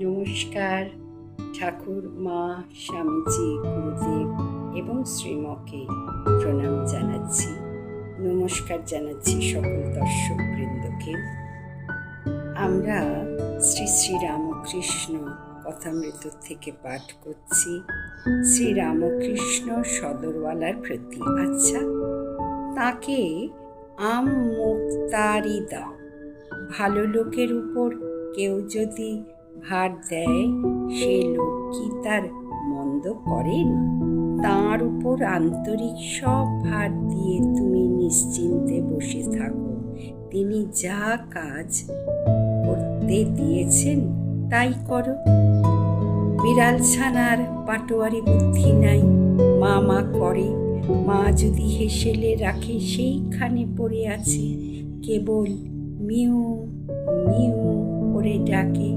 নমস্কার। ঠাকুর, মা, স্বামীজি, গুরুদেব এবং শ্রীমকে প্রণাম জানাচ্ছি। নমস্কার জানাচ্ছি সকল দর্শক বৃন্দকে। আমরা শ্রী শ্রী রামকৃষ্ণ কথামৃত থেকে পাঠ করছি শ্রী রামকৃষ্ণ সদরওয়ালার প্রতি। আচ্ছা, তাকে আম মুক্তারি দাও। ভালো লোকের উপর কেউ যদি ভার দেয়, সে লোক কি তার মন্দ করেন? তাঁর উপর আন্তরিক সব ভার দিয়ে তুমি নিশ্চিন্তে বসে থাকো। তিনি যা কাজ করতে দিয়েছেন তাই করো। বিড়াল ছানার পাটোয়ারি বুদ্ধি নাই, মা মা করে। মা যদি হেসেলে রাখে, সেইখানে পড়ে আছে, কেবল মিউ মিউ করে ডাকে।